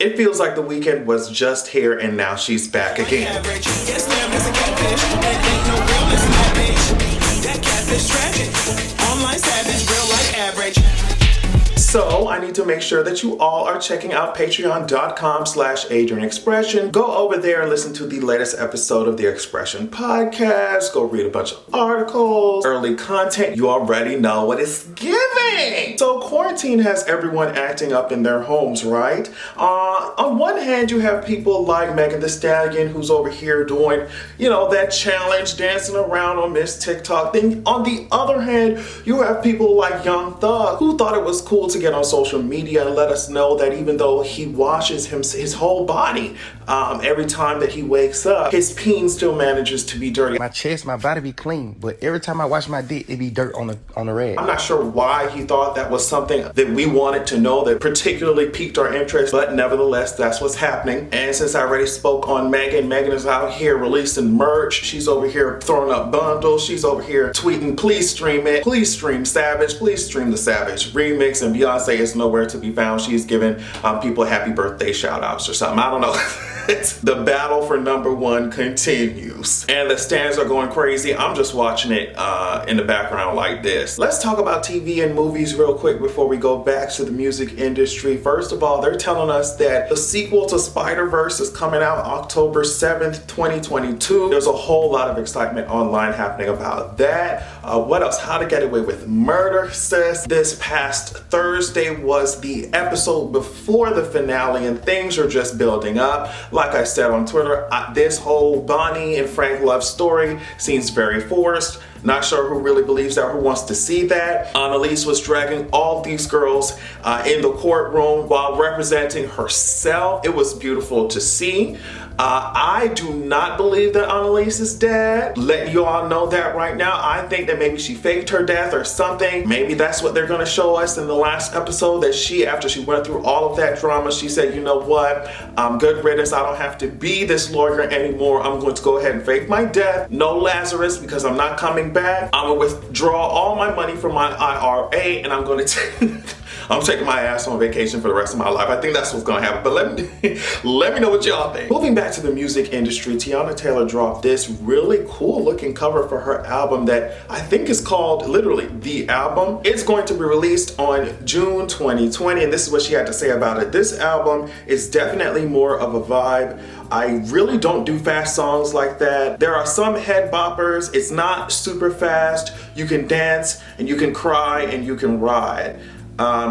It feels like the weekend was just here and now she's back again. Yes, ma'am, it's a catfish. And ain't no realness in that bitch. That catfish tragic. Online savage, real life average. So I need to make sure that you all are checking out patreon.com/AdrianExpression. Go over there and listen to the latest episode of the Expression podcast. Go read a bunch of articles, early content. You already know what it's giving. So quarantine has everyone acting up in their homes, right? On one hand, you have people like Megan Thee Stallion, who's over here doing, that challenge, dancing around on Miss TikTok. Then on the other hand, you have people like Young Thug, who thought it was cool to get on social media and let us know that even though he washes his whole body every time that he wakes up, his peen still manages to be dirty. My chest, my body be clean, but every time I wash my dick, it be dirt on the rag. I'm not sure why he thought that was something that we wanted to know that particularly piqued our interest, but nevertheless, that's what's happening. And since I already spoke on Megan is out here releasing merch. She's over here throwing up bundles. She's over here tweeting, please stream it. Please stream Savage. Please stream the Savage remix. And Beyonce is nowhere to be found. She's giving people happy birthday shout outs or something. I don't know. The battle for #1 continues. And the stands are going crazy. I'm just watching it in the background like this. Let's talk about TV and movies real quick before we go back to the music industry. First of all, they're telling us that the sequel to Spider-Verse is coming out October 7th, 2022. There's a whole lot of excitement online happening about that. What else? How to Get Away with Murder says this past Thursday was the episode before the finale and things are just building up. Like I said on Twitter, this whole Bonnie and Frank love story seems very forced. Not sure who really believes that, who wants to see that. Annalise was dragging all these girls in the courtroom while representing herself. It was beautiful to see. I do not believe that Annalise is dead. Let you all know that right now. I think that maybe she faked her death or something. Maybe that's what they're gonna show us in the last episode, that after she went through all of that drama, she said, you know what, good riddance, I don't have to be this lawyer anymore. I'm going to go ahead and fake my death. No Lazarus, because I'm not coming back. I'm gonna withdraw all my money from my IRA and I'm gonna I'm taking my ass on vacation for the rest of my life. I think that's what's gonna happen, but let me know what y'all think. Moving back to the music industry, Teyana Taylor dropped this really cool looking cover for her album that I think is called literally The Album. It's going to be released on June 2020, and this is what she had to say about it. This album is definitely more of a vibe. I really don't do fast songs like that. There are some head boppers. It's not super fast. You can dance and you can cry and you can ride.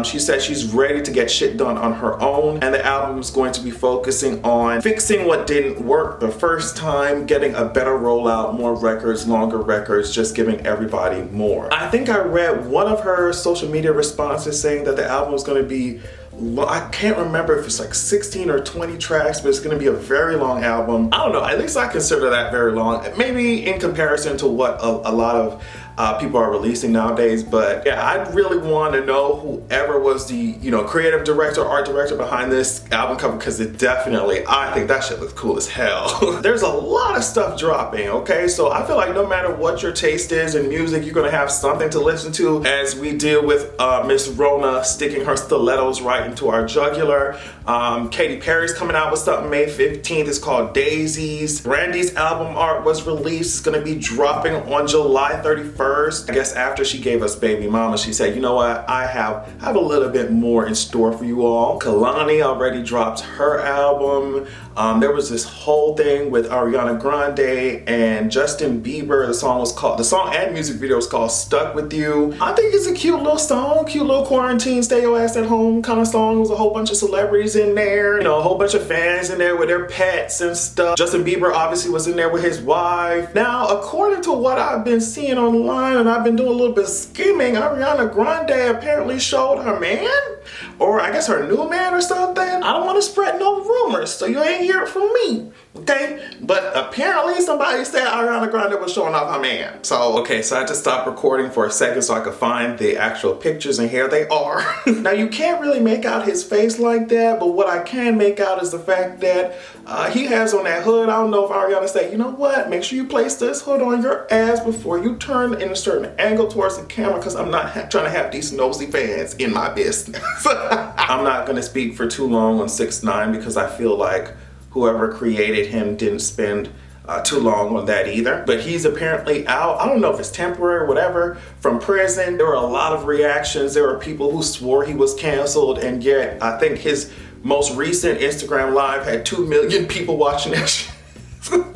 She said she's ready to get shit done on her own, and the album is going to be focusing on fixing what didn't work the first time, getting a better rollout, more records, longer records, just giving everybody more. I think I read one of her social media responses saying that the album is going to be, I can't remember if it's like 16 or 20 tracks, but it's gonna be a very long album. I don't know, at least I consider that very long. Maybe in comparison to what a lot of people are releasing nowadays, but yeah, I really want to know whoever was the creative director, art director behind this album cover, because it definitely, I think that shit looks cool as hell. There's a lot of stuff dropping, okay? So I feel like no matter what your taste is in music, you're gonna have something to listen to as we deal with Miss Rona sticking her stilettos right into our jugular. Katy Perry's coming out with something May 15th. It's called Daisies. Brandy's album art was released. It's gonna be dropping on July 31st. I guess after she gave us Baby Mama, she said, you know what, I have a little bit more in store for you all. Kehlani already dropped her album. There was this whole thing with Ariana Grande and Justin Bieber. The song and music video was called Stuck With You. I think it's a cute little song, cute little quarantine, stay your ass at home kind of song. There was a whole bunch of celebrities in there, a whole bunch of fans in there with their pets and stuff. Justin Bieber obviously was in there with his wife. Now, according to what I've been seeing online, and I've been doing a little bit of skimming, Ariana Grande apparently showed her man, or I guess her new man or something. I don't want to spread no rumors. rumors, so you ain't hear it from me, okay? But apparently somebody said Ariana Grande was showing off her man. So, okay, so I had to stop recording for a second so I could find the actual pictures, and here they are. Now, you can't really make out his face like that, but what I can make out is the fact that he has on that hood. I don't know if Ariana said, you know what, make sure you place this hood on your ass before you turn in a certain angle towards the camera, because I'm not trying to have these nosy fans in my business. I'm not gonna speak for too long on 6ix9ine because I feel like whoever created him didn't spend too long on that either. But he's apparently out, I don't know if it's temporary or whatever, from prison. There were a lot of reactions. There were people who swore he was canceled, and yet I think his most recent Instagram live had 2 million people watching that shit.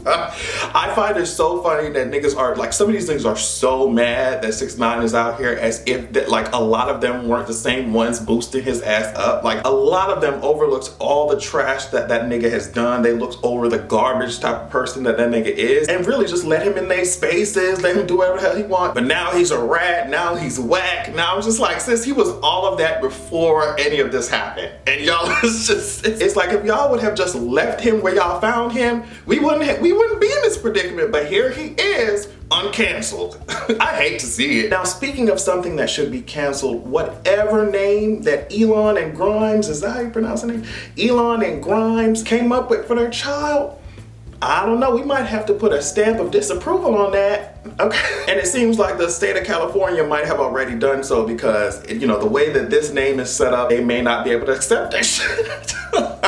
I find it so funny that niggas are like, some of these niggas are so mad that 6ix9ine is out here, as if that like a lot of them weren't the same ones boosting his ass up. Like, a lot of them overlooks all the trash that that nigga has done. They look over the garbage type of person that that nigga is, and really just let him in their spaces, let him do whatever the hell he wants. But now he's a rat, now he's whack. Now I'm just like, sis, he was all of that before any of this happened. And y'all, it's like, if y'all would have just left him where y'all found him, we wouldn't be in this predicament. But here he is, uncanceled. I hate to see it. Now, speaking of something that should be canceled, whatever name that Elon and Grimes, is that how you pronounce the name? Elon and Grimes came up with for their child, I don't know, we might have to put a stamp of disapproval on that. Okay. And it seems like the state of California might have already done so, because, you know, the way that this name is set up, they may not be able to accept that shit.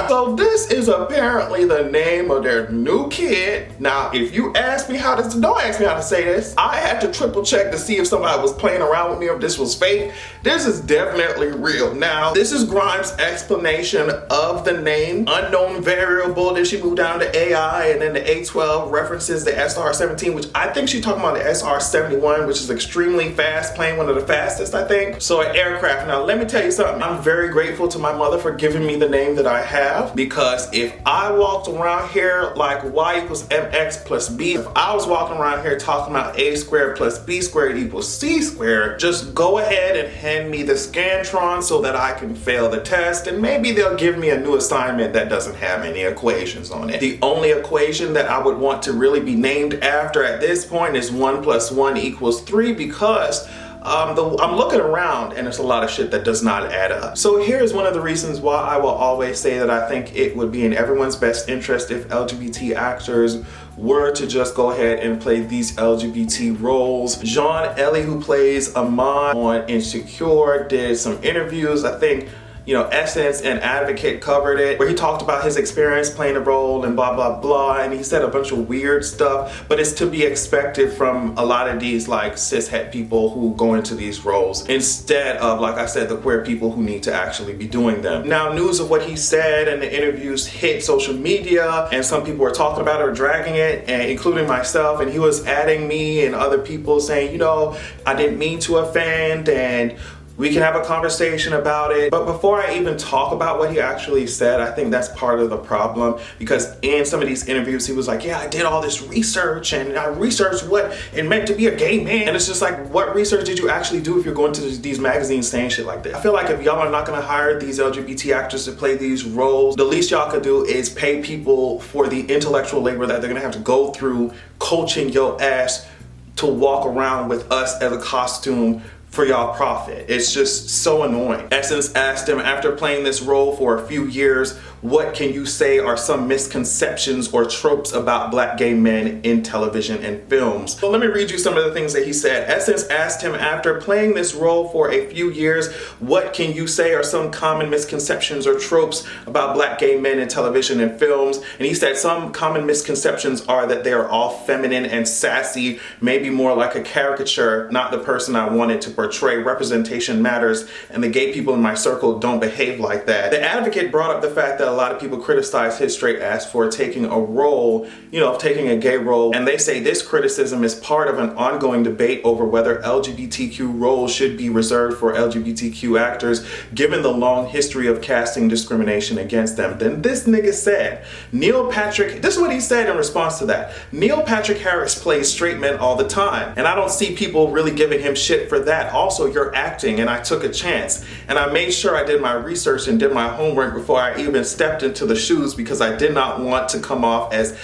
So this is apparently the name of their new kid. Now, if you ask me how to, don't ask me how to say this. I had to triple check to see if somebody was playing around with me or if this was fake. This is definitely real. Now, this is Grimes' explanation of the name. Unknown variable, then she moved down to AI, and then the A12 references the SR-17, which I think she's talking about the SR-71, which is extremely fast plane, one of the fastest, I think. So an aircraft. Now, let me tell you something. I'm very grateful to my mother for giving me the name that I have, because if I walked around here like Y equals MX plus B, if I was walking around here talking about A squared plus B squared equals C squared, just go ahead and hand me the Scantron so that I can fail the test, and maybe they'll give me a new assignment that doesn't have any equations on it. The only equation that I would want to really be named after at this point is 1 + 1 = 3, because I'm looking around and there's a lot of shit that does not add up. So here's one of the reasons why I will always say that I think it would be in everyone's best interest if LGBT actors were to just go ahead and play these LGBT roles. Elie, who plays Ahmal on Insecure, did some interviews. I think, you know, Essence and Advocate covered it, where he talked about his experience playing the role and blah, blah, blah. And he said a bunch of weird stuff, but it's to be expected from a lot of these like cishet people who go into these roles, instead of, like I said, the queer people who need to actually be doing them. Now, news of what he said in the interviews hit social media, and some people were talking about it or dragging it, and including myself, and he was adding me and other people saying, you know, I didn't mean to offend, and we can have a conversation about it. But before I even talk about what he actually said, I think that's part of the problem, because in some of these interviews, he was like, yeah, I did all this research and I researched what it meant to be a gay man. And it's just like, what research did you actually do if you're going to these magazines saying shit like that? I feel like if y'all are not gonna hire these LGBT actors to play these roles, the least y'all could do is pay people for the intellectual labor that they're gonna have to go through coaching your ass to walk around with us as a costume for y'all profit. It's just so annoying. Essence asked him, after playing this role for a few years, what can you say are some misconceptions or tropes about black gay men in television and films? So let me read you some of the things that he said. Essence asked him, after playing this role for a few years, what can you say are some common misconceptions or tropes about black gay men in television and films? And he said some common misconceptions are that they are all feminine and sassy, maybe more like a caricature, not the person I wanted to portray. Representation matters, and the gay people in my circle don't behave like that. The Advocate brought up the fact that a lot of people criticize his straight ass for taking a role, you know, taking a gay role, and they say this criticism is part of an ongoing debate over whether LGBTQ roles should be reserved for LGBTQ actors, given the long history of casting discrimination against them. Then this nigga said, Neil Patrick, this is what he said in response to that. Neil Patrick Harris plays straight men all the time, and I don't see people really giving him shit for that. Also, you're acting, and I took a chance, and I made sure I did my research and did my homework before I even stepped into the shoes because I did not want to come off as,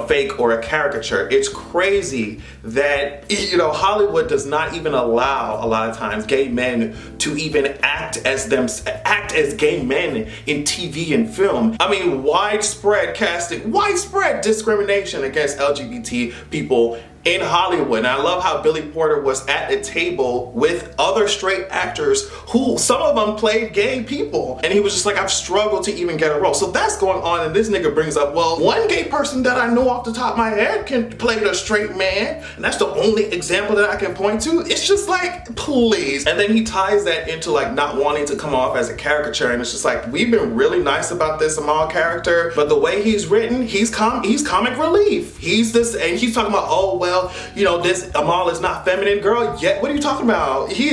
fake or a caricature. It's crazy that, Hollywood does not even allow a lot of times gay men to even act as gay men in TV and film. I mean, widespread discrimination against LGBT people in Hollywood. And I love how Billy Porter was at the table with other straight actors who, some of them played gay people. And he was just like, I've struggled to even get a role. So that's going on, and this nigga brings up, well, one gay person that I know off the top of my head can play a straight man, and that's the only example that I can point to. It's just like, please. And then he ties that into like not wanting to come off as a caricature, and it's just like, we've been really nice about this Ahmal character, but the way he's written, he's comic relief. He's this, and he's talking about, oh, well, this Ahmal is not feminine, girl. Yet, what are you talking about? He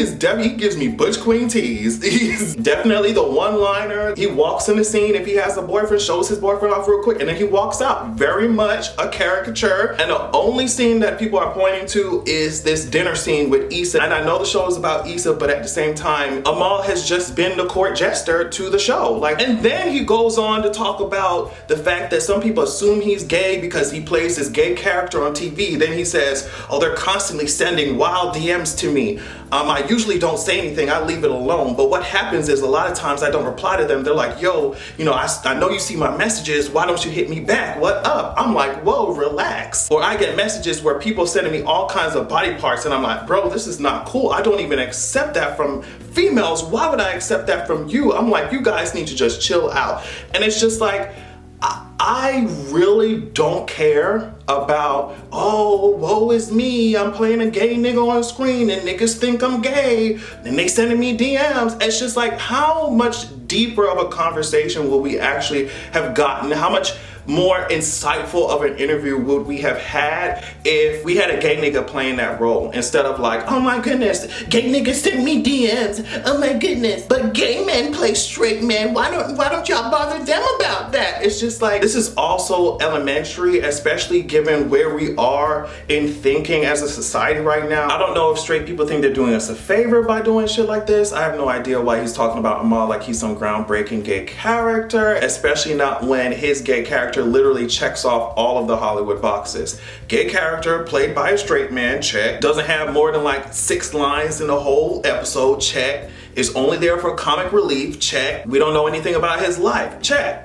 gives me butch queen tease. He's definitely the one-liner. He walks in the scene, if he has a boyfriend, shows his boyfriend off real quick, and then he walks out. Very much a caricature. And the only scene that people are pointing to is this dinner scene with Issa. And I know the show is about Issa, but at the same time, Ahmal has just been the court jester to the show. And then he goes on to talk about the fact that some people assume he's gay because he plays this gay character on TV. Then he says, oh, they're constantly sending wild DMs to me. I usually don't say anything, I leave it alone. But what happens is a lot of times I don't reply to them. They're like, yo, I know you see my messages, why don't you hit me back? What up? I'm like, whoa, relax. Or I get messages where people sending me all kinds of body parts, and I'm like, bro, this is not cool. I don't even accept that from females. Why would I accept that from you? I'm like, you guys need to just chill out. And it's just like, I really don't care about, oh, woe is me, I'm playing a gay nigga on screen and niggas think I'm gay and they sending me DMs. It's just like, how much deeper of a conversation will we actually have gotten? How much more insightful of an interview would we have had if we had a gay nigga playing that role, instead of like, oh my goodness, gay niggas send me DMs, oh my goodness, but gay men play straight men, why don't y'all bother them about that? It's just like, this is also elementary, especially given where we are in thinking as a society right now. I don't know if straight people think they're doing us a favor by doing shit like this. I have no idea why he's talking about Ahmal like he's some groundbreaking gay character, especially not when his gay character literally checks off all of the Hollywood boxes. Gay character played by a straight man, check. Doesn't have more than like 6 lines in the whole episode, check. Is only there for comic relief, check. We don't know anything about his life, check.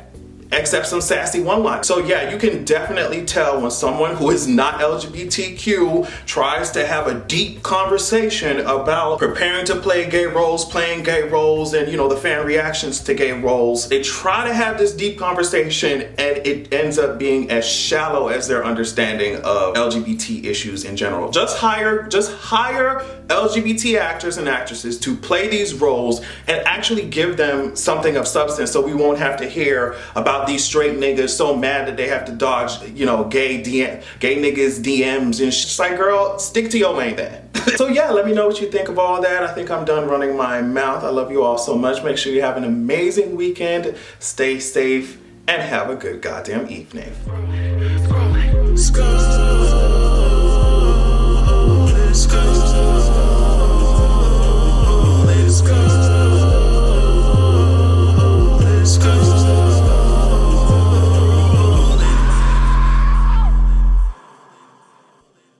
Except some sassy one-liners. So yeah, you can definitely tell when someone who is not LGBTQ tries to have a deep conversation about preparing to play gay roles, playing gay roles, and the fan reactions to gay roles. They try to have this deep conversation and it ends up being as shallow as their understanding of LGBT issues in general. Just hire LGBT actors and actresses to play these roles and actually give them something of substance, so we won't have to hear about these straight niggas so mad that they have to dodge, gay niggas DMs and shit. It's like, girl, stick to your lane then. So yeah, let me know what you think of all that. I think I'm done running my mouth. I love you all so much. Make sure you have an amazing weekend. Stay safe and have a good goddamn evening.